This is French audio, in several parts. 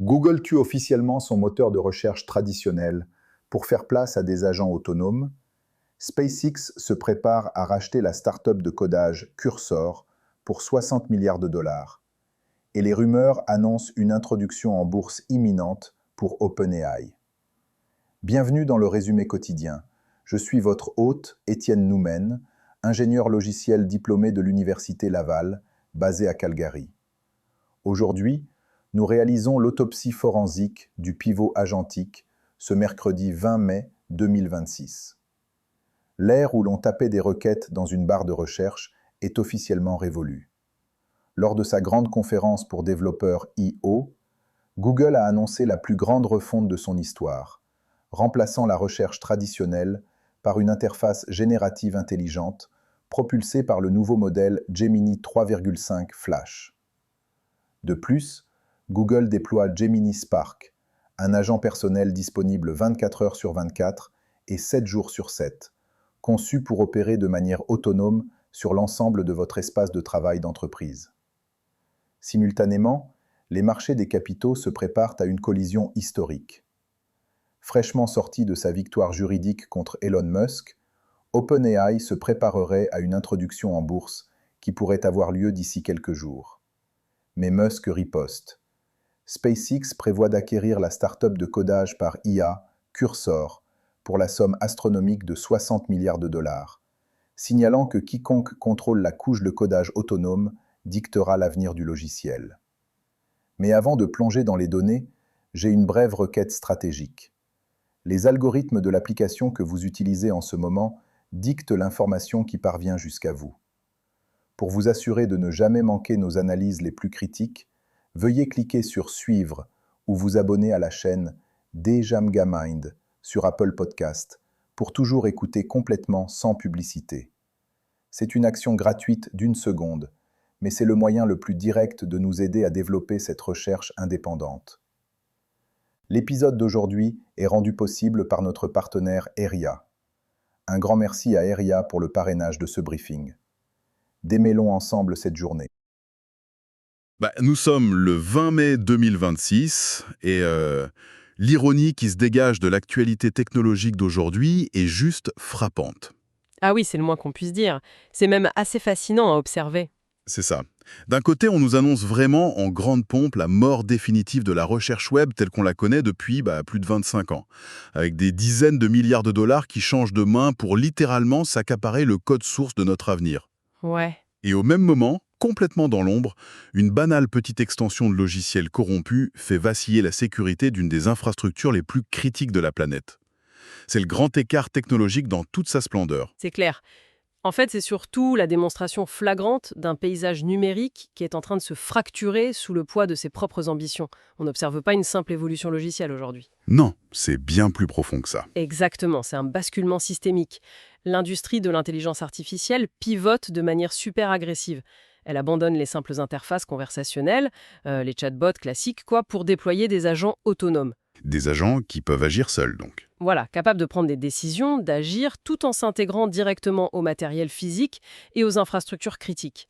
Google tue officiellement son moteur de recherche traditionnel pour faire place à des agents autonomes. SpaceX se prépare à racheter la start-up de codage Cursor pour 60 milliards de dollars. Et les rumeurs annoncent une introduction en bourse imminente pour OpenAI. Bienvenue dans le résumé quotidien. Je suis votre hôte, Étienne Noumen, ingénieur logiciel diplômé de l'Université Laval, basé à Calgary. Aujourd'hui, nous réalisons l'autopsie forensique du pivot agentique ce mercredi 20 mai 2026. L'ère où l'on tapait des requêtes dans une barre de recherche est officiellement révolue. Lors de sa grande conférence pour développeurs I/O, Google a annoncé la plus grande refonte de son histoire, remplaçant la recherche traditionnelle par une interface générative intelligente propulsée par le nouveau modèle Gemini 3,5 Flash. De plus, Google déploie Gemini Spark, un agent personnel disponible 24 heures sur 24 et 7 jours sur 7, conçu pour opérer de manière autonome sur l'ensemble de votre espace de travail d'entreprise. Simultanément, les marchés des capitaux se préparent à une collision historique. Fraîchement sorti de sa victoire juridique contre Elon Musk, OpenAI se préparerait à une introduction en bourse qui pourrait avoir lieu d'ici quelques jours. Mais Musk riposte. SpaceX prévoit d'acquérir la start-up de codage par IA, Cursor, pour la somme astronomique de 60 milliards de dollars, signalant que quiconque contrôle la couche de codage autonome dictera l'avenir du logiciel. Mais avant de plonger dans les données, j'ai une brève requête stratégique. Les algorithmes de l'application que vous utilisez en ce moment dictent l'information qui parvient jusqu'à vous. Pour vous assurer de ne jamais manquer nos analyses les plus critiques, veuillez cliquer sur Suivre ou vous abonner à la chaîne DJamgaMind sur Apple Podcast pour toujours écouter complètement sans publicité. C'est une action gratuite d'1 seconde, mais c'est le moyen le plus direct de nous aider à développer cette recherche indépendante. L'épisode d'aujourd'hui est rendu possible par notre partenaire Eria. Un grand merci à Eria pour le parrainage de ce briefing. Démêlons ensemble cette journée. Nous sommes le 20 mai 2026 et l'ironie qui se dégage de l'actualité technologique d'aujourd'hui est juste frappante. Ah oui, c'est le moins qu'on puisse dire. C'est même assez fascinant à observer. C'est ça. D'un côté, on nous annonce vraiment en grande pompe la mort définitive de la recherche web telle qu'on la connaît depuis plus de 25 ans, avec des dizaines de milliards de dollars qui changent de main pour littéralement s'accaparer le code source de notre avenir. Ouais. Et au même moment, complètement dans l'ombre, une banale petite extension de logiciel corrompu fait vaciller la sécurité d'une des infrastructures les plus critiques de la planète. C'est le grand écart technologique dans toute sa splendeur. C'est clair. En fait, c'est surtout la démonstration flagrante d'un paysage numérique qui est en train de se fracturer sous le poids de ses propres ambitions. On n'observe pas une simple évolution logicielle aujourd'hui. Non, c'est bien plus profond que ça. Exactement, c'est un basculement systémique. L'industrie de l'intelligence artificielle pivote de manière super agressive. Elle abandonne les simples interfaces conversationnelles, les chatbots classiques, pour déployer des agents autonomes. Des agents qui peuvent agir seuls, donc. Voilà, capables de prendre des décisions, d'agir, tout en s'intégrant directement au matériel physique et aux infrastructures critiques.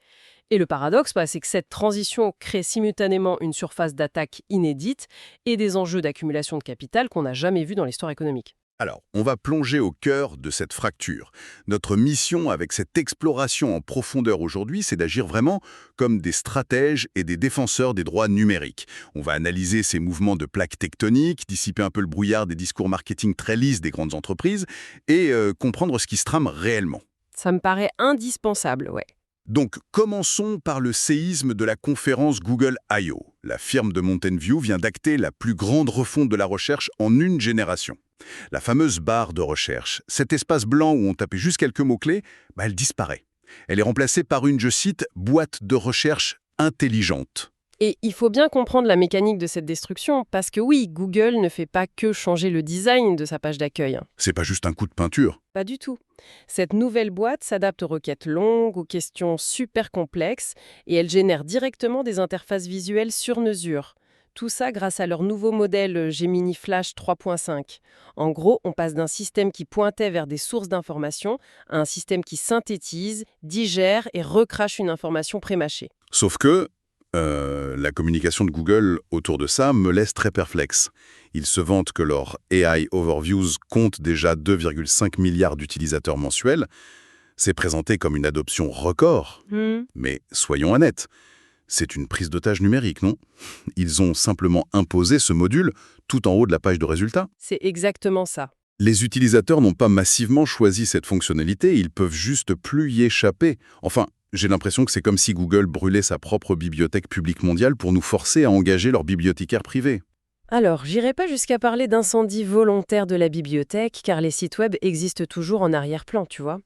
Et le paradoxe, c'est que cette transition crée simultanément une surface d'attaque inédite et des enjeux d'accumulation de capital qu'on n'a jamais vus dans l'histoire économique. Alors, on va plonger au cœur de cette fracture. Notre mission avec cette exploration en profondeur aujourd'hui, c'est d'agir vraiment comme des stratèges et des défenseurs des droits numériques. On va analyser ces mouvements de plaques tectoniques, dissiper un peu le brouillard des discours marketing très lisses des grandes entreprises et comprendre ce qui se trame réellement. Ça me paraît indispensable, ouais. Donc, commençons par le séisme de la conférence Google I/O. La firme de Mountain View vient d'acter la plus grande refonte de la recherche en une génération. La fameuse barre de recherche, cet espace blanc où on tapait juste quelques mots-clés, elle disparaît. Elle est remplacée par une, je cite, « boîte de recherche intelligente ». Et il faut bien comprendre la mécanique de cette destruction, parce que oui, Google ne fait pas que changer le design de sa page d'accueil. C'est pas juste un coup de peinture. Pas du tout. Cette nouvelle boîte s'adapte aux requêtes longues, aux questions super complexes, et elle génère directement des interfaces visuelles sur mesure. Tout ça grâce à leur nouveau modèle Gemini Flash 3.5. En gros, on passe d'un système qui pointait vers des sources d'informations à un système qui synthétise, digère et recrache une information prémâchée. Sauf que La communication de Google autour de ça me laisse très perplexe. Ils se vantent que leur AI Overviews compte déjà 2,5 milliards d'utilisateurs mensuels. C'est présenté comme une adoption record. Mais soyons honnêtes, c'est une prise d'otage numérique, non? Ils ont simplement imposé ce module tout en haut de la page de résultats. C'est exactement ça. Les utilisateurs n'ont pas massivement choisi cette fonctionnalité, ils peuvent juste plus y échapper. Enfin, j'ai l'impression que c'est comme si Google brûlait sa propre bibliothèque publique mondiale pour nous forcer à engager leurs bibliothécaires privés. Alors, j'irai pas jusqu'à parler d'incendie volontaire de la bibliothèque, car les sites web existent toujours en arrière-plan, tu vois.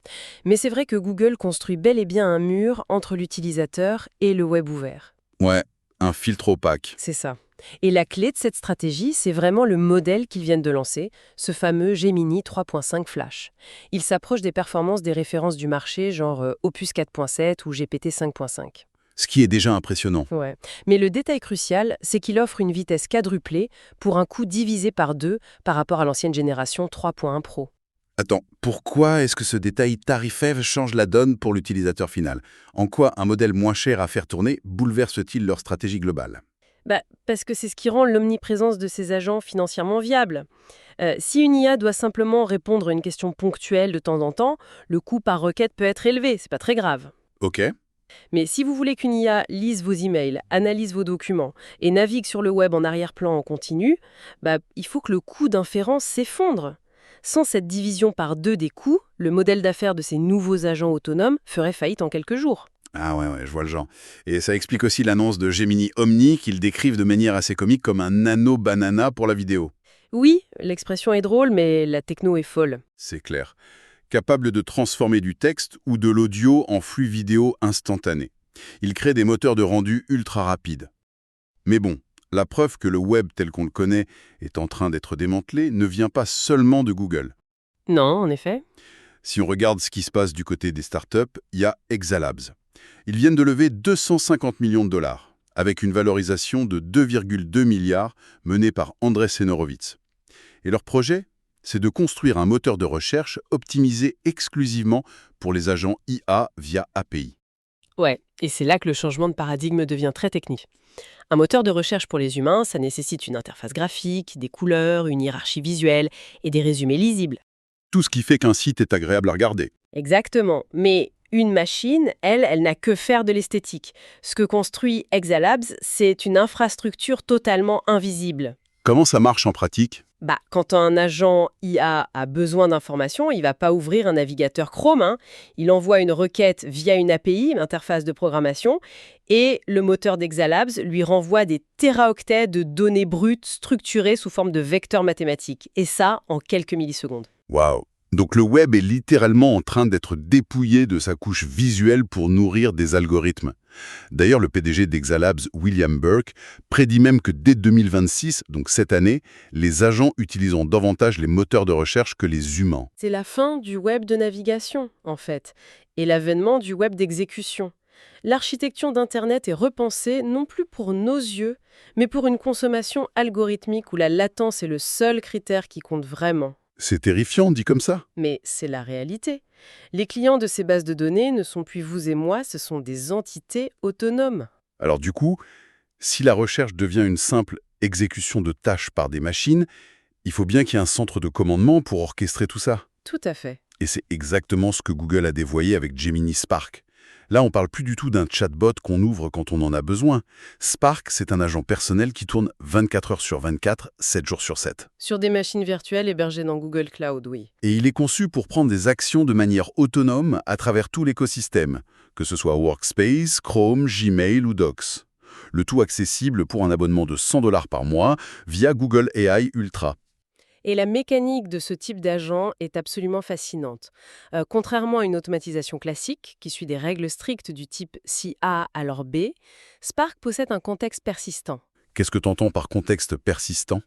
Mais c'est vrai que Google construit bel et bien un mur entre l'utilisateur et le web ouvert. Ouais, un filtre opaque. C'est ça. Et la clé de cette stratégie, c'est vraiment le modèle qu'ils viennent de lancer, ce fameux Gemini 3.5 Flash. Il s'approche des performances des références du marché, genre Opus 4.7 ou GPT 5.5. Ce qui est déjà impressionnant. Ouais. Mais le détail crucial, c'est qu'il offre une vitesse quadruplée pour un coût divisé par 2 par rapport à l'ancienne génération 3.1 Pro. Attends, pourquoi est-ce que ce détail tarifaire change la donne pour l'utilisateur final? En quoi un modèle moins cher à faire tourner bouleverse-t-il leur stratégie globale? Parce que c'est ce qui rend l'omniprésence de ces agents financièrement viable. Si une IA doit simplement répondre à une question ponctuelle de temps en temps, le coût par requête peut être élevé, c'est pas très grave. Ok. Mais si vous voulez qu'une IA lise vos emails, analyse vos documents et navigue sur le web en arrière-plan en continu, il faut que le coût d'inférence s'effondre. Sans cette division par 2 des coûts, le modèle d'affaires de ces nouveaux agents autonomes ferait faillite en quelques jours. Ah ouais, je vois le genre. Et ça explique aussi l'annonce de Gemini Omni qu'ils décrivent de manière assez comique comme un nano-banana pour la vidéo. Oui, l'expression est drôle, mais la techno est folle. C'est clair. Capable de transformer du texte ou de l'audio en flux vidéo instantané. Il crée des moteurs de rendu ultra rapides. Mais bon, la preuve que le web tel qu'on le connaît est en train d'être démantelé ne vient pas seulement de Google. Non, en effet. Si on regarde ce qui se passe du côté des startups, il y a Exalabs. Ils viennent de lever 250 millions de dollars, avec une valorisation de 2,2 milliards menée par Andreessen Horowitz. Et leur projet, c'est de construire un moteur de recherche optimisé exclusivement pour les agents IA via API. Ouais, et c'est là que le changement de paradigme devient très technique. Un moteur de recherche pour les humains, ça nécessite une interface graphique, des couleurs, une hiérarchie visuelle et des résumés lisibles. Tout ce qui fait qu'un site est agréable à regarder. Exactement, mais une machine, elle n'a que faire de l'esthétique. Ce que construit Exalabs, c'est une infrastructure totalement invisible. Comment ça marche en pratique? Quand un agent IA a besoin d'informations, il va pas ouvrir un navigateur Chrome, hein. Il envoie une requête via une API, une interface de programmation, et le moteur d'Exalabs lui renvoie des téraoctets de données brutes structurées sous forme de vecteurs mathématiques. Et ça, en quelques millisecondes. Waouh! Donc le web est littéralement en train d'être dépouillé de sa couche visuelle pour nourrir des algorithmes. D'ailleurs, le PDG d'Exalabs, William Burke, prédit même que dès 2026, donc cette année, les agents utiliseront davantage les moteurs de recherche que les humains. C'est la fin du web de navigation, en fait, et l'avènement du web d'exécution. L'architecture d'Internet est repensée non plus pour nos yeux, mais pour une consommation algorithmique où la latence est le seul critère qui compte vraiment. C'est terrifiant, dit comme ça. Mais c'est la réalité. Les clients de ces bases de données ne sont plus vous et moi, ce sont des entités autonomes. Alors du coup, si la recherche devient une simple exécution de tâches par des machines, il faut bien qu'il y ait un centre de commandement pour orchestrer tout ça. Tout à fait. Et c'est exactement ce que Google a dévoyé avec Gemini Spark. Là, on parle plus du tout d'un chatbot qu'on ouvre quand on en a besoin. Spark, c'est un agent personnel qui tourne 24 heures sur 24, 7 jours sur 7. Sur des machines virtuelles hébergées dans Google Cloud, oui. Et il est conçu pour prendre des actions de manière autonome à travers tout l'écosystème, que ce soit Workspace, Chrome, Gmail ou Docs. Le tout accessible pour un abonnement de 100 $ par mois via Google AI Ultra. Et la mécanique de ce type d'agent est absolument fascinante. Contrairement à une automatisation classique, qui suit des règles strictes du type si A, alors B, Spark possède un contexte persistant. Qu'est-ce que tu entends par contexte persistant?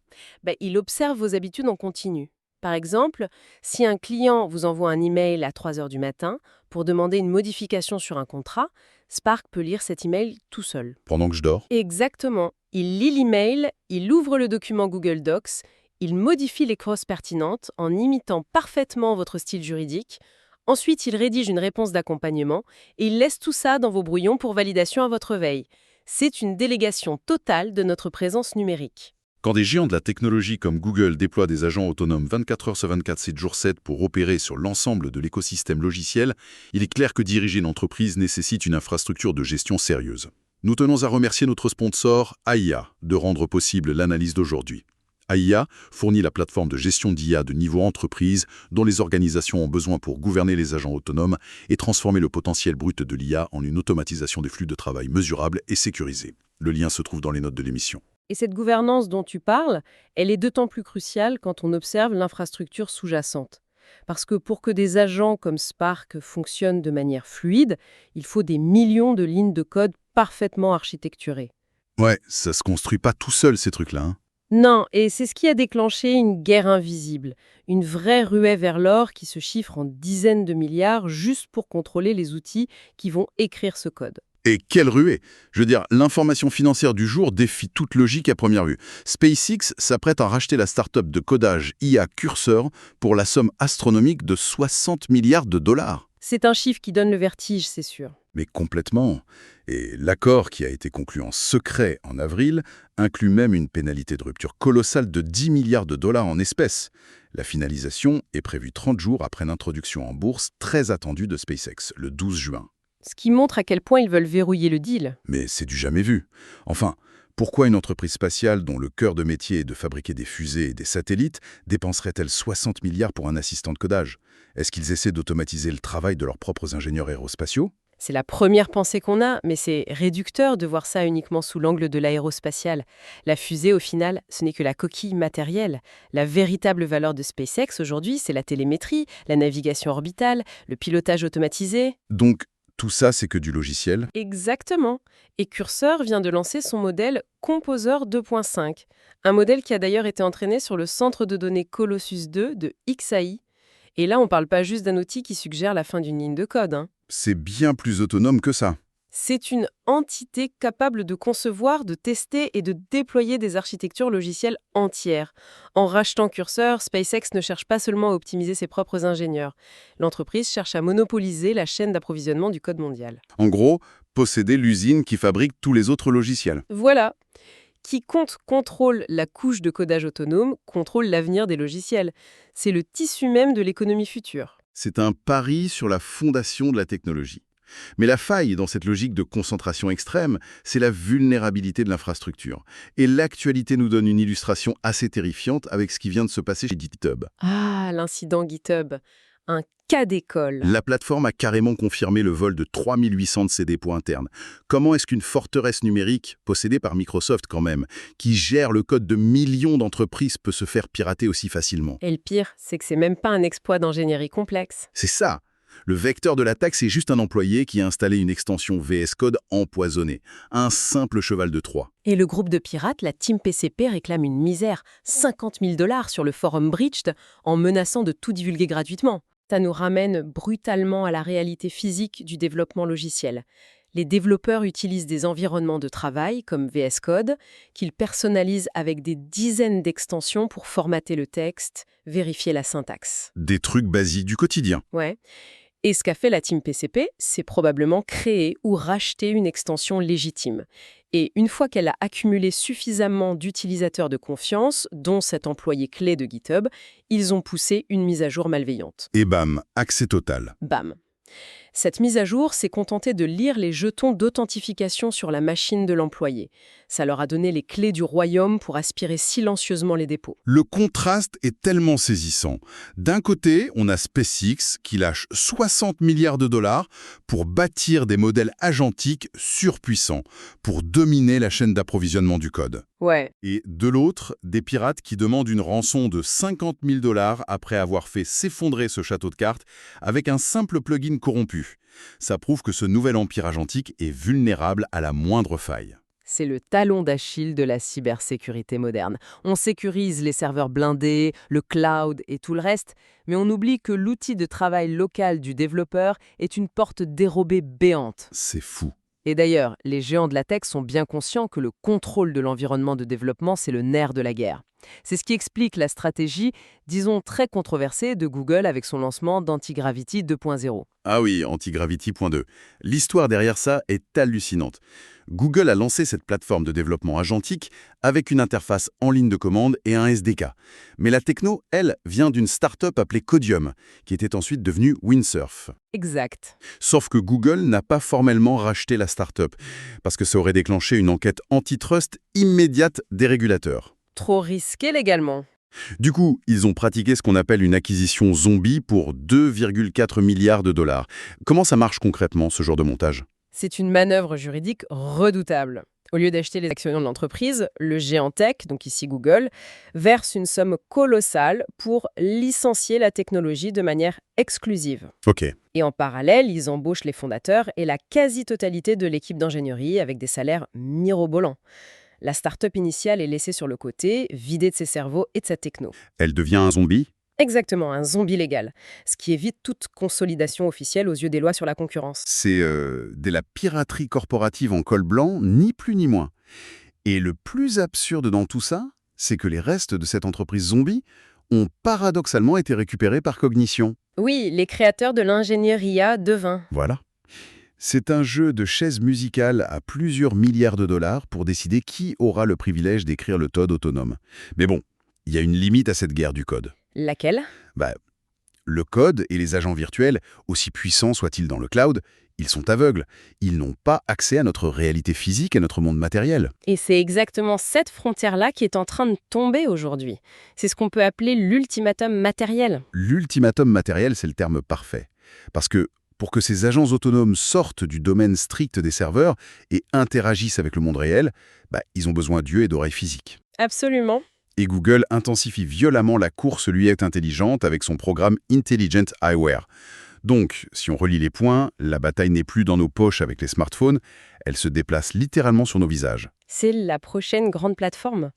Il observe vos habitudes en continu. Par exemple, si un client vous envoie un email à 3 heures du matin pour demander une modification sur un contrat, Spark peut lire cet email tout seul. Pendant que je dors? Exactement. Il lit l'email, il ouvre le document Google Docs, il modifie les clauses pertinentes en imitant parfaitement votre style juridique. Ensuite, il rédige une réponse d'accompagnement et il laisse tout ça dans vos brouillons pour validation à votre veille. C'est une délégation totale de notre présence numérique. Quand des géants de la technologie comme Google déploient des agents autonomes 24 heures sur 24, 7 jours 7 pour opérer sur l'ensemble de l'écosystème logiciel, il est clair que diriger une entreprise nécessite une infrastructure de gestion sérieuse. Nous tenons à remercier notre sponsor, AIA, de rendre possible l'analyse d'aujourd'hui. AIA fournit la plateforme de gestion d'IA de niveau entreprise dont les organisations ont besoin pour gouverner les agents autonomes et transformer le potentiel brut de l'IA en une automatisation des flux de travail mesurable et sécurisée. Le lien se trouve dans les notes de l'émission. Et cette gouvernance dont tu parles, elle est d'autant plus cruciale quand on observe l'infrastructure sous-jacente. Parce que pour que des agents comme Spark fonctionnent de manière fluide, il faut des millions de lignes de code parfaitement architecturées. Ouais, ça se construit pas tout seul ces trucs-là, hein. Non, et c'est ce qui a déclenché une guerre invisible, une vraie ruée vers l'or qui se chiffre en dizaines de milliards juste pour contrôler les outils qui vont écrire ce code. Et quelle ruée! Je veux dire, l'information financière du jour défie toute logique à première vue. SpaceX s'apprête à racheter la start-up de codage IA Cursor pour la somme astronomique de 60 milliards de dollars. C'est un chiffre qui donne le vertige, c'est sûr. Mais complètement. Et l'accord qui a été conclu en secret en avril inclut même une pénalité de rupture colossale de 10 milliards de dollars en espèces. La finalisation est prévue 30 jours après l'introduction en bourse très attendue de SpaceX, le 12 juin. Ce qui montre à quel point ils veulent verrouiller le deal. Mais c'est du jamais vu. Enfin, pourquoi une entreprise spatiale dont le cœur de métier est de fabriquer des fusées et des satellites dépenserait-elle 60 milliards pour un assistant de codage? Est-ce qu'ils essaient d'automatiser le travail de leurs propres ingénieurs aérospatiaux? C'est la première pensée qu'on a, mais c'est réducteur de voir ça uniquement sous l'angle de l'aérospatial. La fusée, au final, ce n'est que la coquille matérielle. La véritable valeur de SpaceX aujourd'hui, c'est la télémétrie, la navigation orbitale, le pilotage automatisé. Donc, tout ça, c'est que du logiciel? Exactement. Et Cursor vient de lancer son modèle Composer 2.5, un modèle qui a d'ailleurs été entraîné sur le centre de données Colossus 2 de XAI. Et là, on ne parle pas juste d'un outil qui suggère la fin d'une ligne de code, hein. C'est bien plus autonome que ça. C'est une entité capable de concevoir, de tester et de déployer des architectures logicielles entières. En rachetant Cursor, SpaceX ne cherche pas seulement à optimiser ses propres ingénieurs. L'entreprise cherche à monopoliser la chaîne d'approvisionnement du code mondial. En gros, posséder l'usine qui fabrique tous les autres logiciels. Voilà. Quiconque contrôle la couche de codage autonome contrôle l'avenir des logiciels. C'est le tissu même de l'économie future. C'est un pari sur la fondation de la technologie. Mais la faille dans cette logique de concentration extrême, c'est la vulnérabilité de l'infrastructure. Et l'actualité nous donne une illustration assez terrifiante avec ce qui vient de se passer chez GitHub. Ah, l'incident GitHub. Un cas d'école. La plateforme a carrément confirmé le vol de 3800 de ses dépôts internes. Comment est-ce qu'une forteresse numérique, possédée par Microsoft quand même, qui gère le code de millions d'entreprises peut se faire pirater aussi facilement? Et le pire, c'est que c'est même pas un exploit d'ingénierie complexe. C'est ça. Le vecteur de l'attaque, c'est juste un employé qui a installé une extension VS Code empoisonnée. Un simple cheval de Troie. Et le groupe de pirates, la Team PCP, réclame une misère, 50 000 $ sur le forum Breached, en menaçant de tout divulguer gratuitement. Ça nous ramène brutalement à la réalité physique du développement logiciel. Les développeurs utilisent des environnements de travail, comme VS Code, qu'ils personnalisent avec des dizaines d'extensions pour formater le texte, vérifier la syntaxe. Des trucs basiques du quotidien. Ouais. Et ce qu'a fait la Team PCP, c'est probablement créer ou racheter une extension légitime. Et une fois qu'elle a accumulé suffisamment d'utilisateurs de confiance, dont cet employé clé de GitHub, ils ont poussé une mise à jour malveillante. Et bam, accès total. Bam. Cette mise à jour s'est contentée de lire les jetons d'authentification sur la machine de l'employé. Ça leur a donné les clés du royaume pour aspirer silencieusement les dépôts. Le contraste est tellement saisissant. D'un côté, on a SpaceX qui lâche 60 milliards de dollars pour bâtir des modèles agentiques surpuissants, pour dominer la chaîne d'approvisionnement du code. Ouais. Et de l'autre, des pirates qui demandent une rançon de 50 000 $ après avoir fait s'effondrer ce château de cartes avec un simple plugin corrompu. Ça prouve que ce nouvel empire agentique est vulnérable à la moindre faille. C'est le talon d'Achille de la cybersécurité moderne. On sécurise les serveurs blindés, le cloud et tout le reste, mais on oublie que l'outil de travail local du développeur est une porte dérobée béante. C'est fou. Et d'ailleurs, les géants de la tech sont bien conscients que le contrôle de l'environnement de développement, c'est le nerf de la guerre. C'est ce qui explique la stratégie, disons très controversée, de Google avec son lancement d'Antigravity 2.0. Ah oui, Antigravity.2. L'histoire derrière ça est hallucinante. Google a lancé cette plateforme de développement agentique avec une interface en ligne de commande et un SDK. Mais la techno, elle, vient d'une start-up appelée Codium, qui était ensuite devenue Windsurf. Exact. Sauf que Google n'a pas formellement racheté la start-up, parce que ça aurait déclenché une enquête antitrust immédiate des régulateurs. Trop risqué légalement. Du coup, ils ont pratiqué ce qu'on appelle une acquisition zombie pour 2,4 milliards de dollars. Comment ça marche concrètement, ce genre de montage? C'est une manœuvre juridique redoutable. Au lieu d'acheter les actions de l'entreprise, le géant tech, donc ici Google, verse une somme colossale pour licencier la technologie de manière exclusive. Ok. Et en parallèle, ils embauchent les fondateurs et la quasi-totalité de l'équipe d'ingénierie avec des salaires mirobolants. La start-up initiale est laissée sur le côté, vidée de ses cerveaux et de sa techno. Elle devient un zombie? Exactement, un zombie légal, ce qui évite toute consolidation officielle aux yeux des lois sur la concurrence. C'est de la piraterie corporative en col blanc, ni plus ni moins. Et le plus absurde dans tout ça, c'est que les restes de cette entreprise zombie ont paradoxalement été récupérés par Cognition. Oui, les créateurs de l'ingénierie IA devint. Voilà. C'est un jeu de chaises musicales à plusieurs milliards de dollars pour décider qui aura le privilège d'écrire le code autonome. Mais bon, il y a une limite à cette guerre du code. Laquelle? Le code et les agents virtuels, aussi puissants soient-ils dans le cloud, ils sont aveugles. Ils n'ont pas accès à notre réalité physique, à notre monde matériel. Et c'est exactement cette frontière-là qui est en train de tomber aujourd'hui. C'est ce qu'on peut appeler l'ultimatum matériel. L'ultimatum matériel, c'est le terme parfait. Parce que pour que ces agents autonomes sortent du domaine strict des serveurs et interagissent avec le monde réel, ils ont besoin d'yeux et d'oreilles physiques. Absolument. Et Google intensifie violemment la course lunettes intelligente avec son programme Intelligent Eyewear. Donc, si on relie les points, la bataille n'est plus dans nos poches avec les smartphones, elle se déplace littéralement sur nos visages. C'est la prochaine grande plateforme.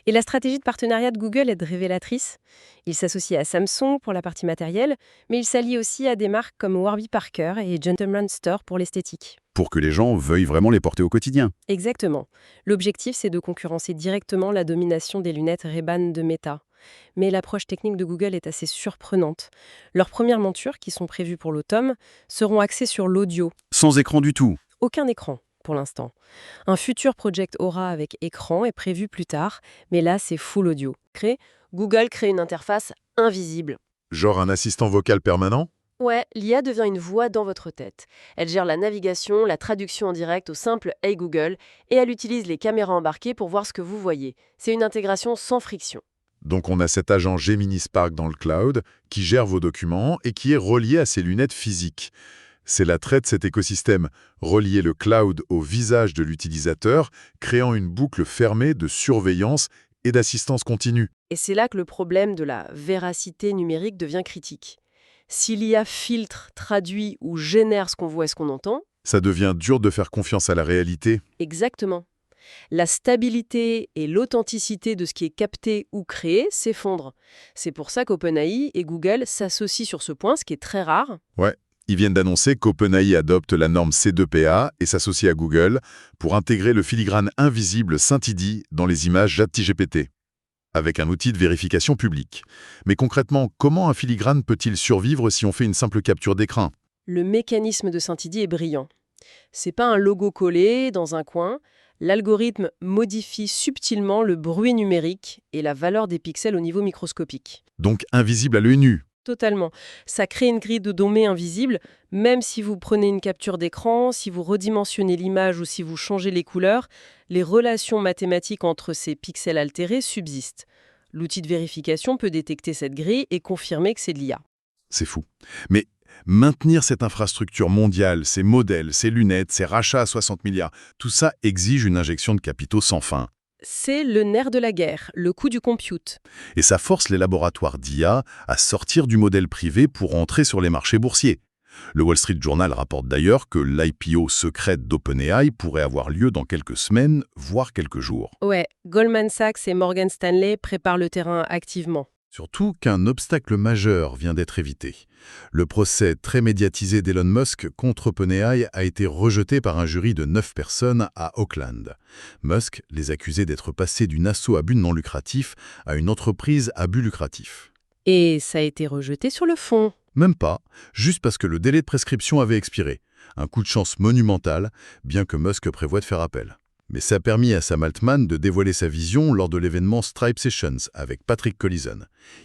Et la stratégie de partenariat de Google est révélatrice. Il s'associe à Samsung pour la partie matérielle, mais il s'allie aussi à des marques comme Warby Parker et Gentleman Store pour l'esthétique. Pour que les gens veuillent vraiment les porter au quotidien. Exactement. L'objectif, c'est de concurrencer directement la domination des lunettes Ray-Ban de Meta. Mais l'approche technique de Google est assez surprenante. Leurs premières montures, qui sont prévues pour l'automne, seront axées sur l'audio. Sans écran du tout. Aucun écran, pour l'instant. Un futur Project Aura avec écran est prévu plus tard, mais là, c'est full audio. Google crée une interface invisible. Genre un assistant vocal permanent? Ouais, l'IA devient une voix dans votre tête. Elle gère la navigation, la traduction en direct au simple « Hey Google » et elle utilise les caméras embarquées pour voir ce que vous voyez. C'est une intégration sans friction. Donc on a cet agent Gemini Spark dans le cloud qui gère vos documents et qui est relié à ses lunettes physiques. C'est l'attrait de cet écosystème, relier le cloud au visage de l'utilisateur, créant une boucle fermée de surveillance et d'assistance continue. Et c'est là que le problème de la véracité numérique devient critique. Si l'IA filtre, traduit ou génère ce qu'on voit et ce qu'on entend, Ça devient dur de faire confiance à la réalité. exactement. La stabilité et l'authenticité de ce qui est capté ou créé s'effondrent. C'est pour ça qu'OpenAI et Google s'associent sur ce point, ce qui est très rare. Ils viennent d'annoncer qu'OpenAI adopte la norme C2PA et s'associe à Google pour intégrer le filigrane invisible Scintidi dans les images ChatGPT, avec un outil de vérification publique. Mais concrètement, comment un filigrane peut-il survivre si on fait une simple capture d'écran? Le mécanisme de Scintidi est brillant. C'est pas un logo collé dans un coin. L'algorithme modifie subtilement le bruit numérique et la valeur des pixels au niveau microscopique. Donc invisible à l'œil nu. Totalement. Ça crée une grille de données invisible, même si vous prenez une capture d'écran, si vous redimensionnez l'image ou si vous changez les couleurs, les relations mathématiques entre ces pixels altérés subsistent. L'outil de vérification peut détecter cette grille et confirmer que c'est de l'IA. C'est fou. Mais maintenir cette infrastructure mondiale, ces modèles, ces lunettes, ces rachats à 60 milliards, tout ça exige une injection de capitaux sans fin. C'est le nerf de la guerre, le coût du compute. Et ça force les laboratoires d'IA à sortir du modèle privé pour entrer sur les marchés boursiers. Le Wall Street Journal rapporte d'ailleurs que l'IPO secrète d'OpenAI pourrait avoir lieu dans quelques semaines, voire quelques jours. Ouais, Goldman Sachs et Morgan Stanley préparent le terrain activement. Surtout qu'un obstacle majeur vient d'être évité. Le procès très médiatisé d'Elon Musk contre OpenAI a été rejeté par un jury de 9 personnes à Auckland. Musk les accusait d'être passés d'une asso à but non lucratif à une entreprise à but lucratif. Et ça a été rejeté sur le fond. Même pas, juste parce que le délai de prescription avait expiré. Un coup de chance monumental, bien que Musk prévoit de faire appel. Mais ça a permis à Sam Altman de dévoiler sa vision lors de l'événement Stripe Sessions avec Patrick Collison.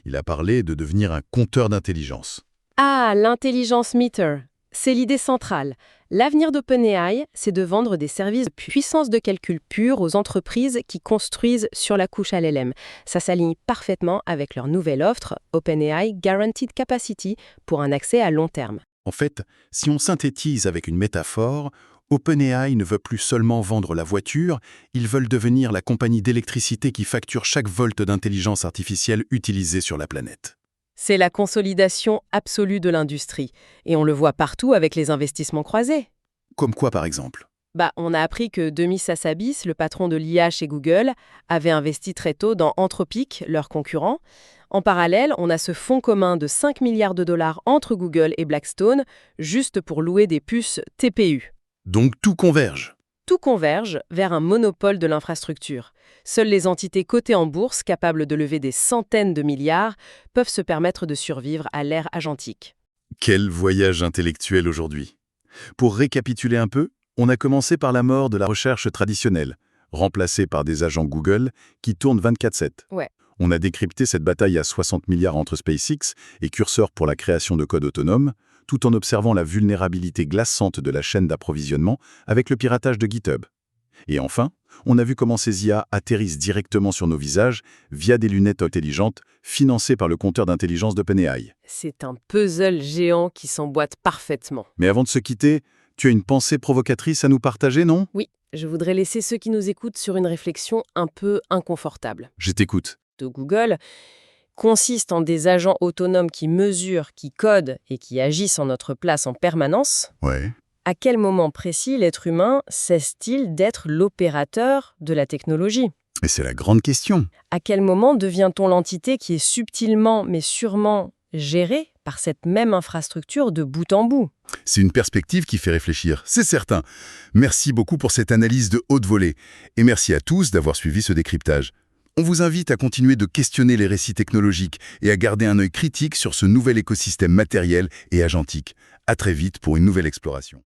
Il a parlé de devenir un compteur d'intelligence. Ah, l'intelligence meter. C'est l'idée centrale. L'avenir d'OpenAI, c'est de vendre des services de puissance de calcul pure aux entreprises qui construisent sur la couche LLM. Ça s'aligne parfaitement avec leur nouvelle offre, OpenAI Guaranteed Capacity, pour un accès à long terme. En fait, si on synthétise avec une métaphore, OpenAI ne veut plus seulement vendre la voiture, ils veulent devenir la compagnie d'électricité qui facture chaque volt d'intelligence artificielle utilisée sur la planète. C'est la consolidation absolue de l'industrie. Et on le voit partout avec les investissements croisés. Comme quoi, par exemple? On a appris que Demis Hassabis, le patron de l'IA chez Google, avait investi très tôt dans Anthropic, leur concurrent. En parallèle, on a ce fonds commun de 5 milliards de dollars entre Google et Blackstone, juste pour louer des puces TPU. Donc tout converge. Tout converge vers un monopole de l'infrastructure. Seules les entités cotées en bourse, capables de lever des centaines de milliards, peuvent se permettre de survivre à l'ère agentique. Quel voyage intellectuel aujourd'hui. Pour récapituler un peu, on a commencé par la mort de la recherche traditionnelle, remplacée par des agents Google qui tournent 24/7. Ouais. On a décrypté cette bataille à 60 milliards entre SpaceX et Cursor pour la création de code autonome, tout en observant la vulnérabilité glaçante de la chaîne d'approvisionnement avec le piratage de GitHub. Et enfin, on a vu comment ces IA atterrissent directement sur nos visages via des lunettes intelligentes financées par le compteur d'intelligence d'OpenAI. C'est un puzzle géant qui s'emboîte parfaitement. Mais avant de se quitter, tu as une pensée provocatrice à nous partager, non? Oui, je voudrais laisser ceux qui nous écoutent sur une réflexion un peu inconfortable. Je t'écoute. De Google consiste en des agents autonomes qui mesurent, qui codent et qui agissent en notre place en permanence. Ouais. À quel moment précis l'être humain cesse-t-il d'être l'opérateur de la technologie? Et c'est la grande question. À quel moment devient-on l'entité qui est subtilement mais sûrement gérée par cette même infrastructure de bout en bout? C'est une perspective qui fait réfléchir, c'est certain. Merci beaucoup pour cette analyse de haute volée. Et merci à tous d'avoir suivi ce décryptage. On vous invite à continuer de questionner les récits technologiques et à garder un œil critique sur ce nouvel écosystème matériel et agentique. À très vite pour une nouvelle exploration.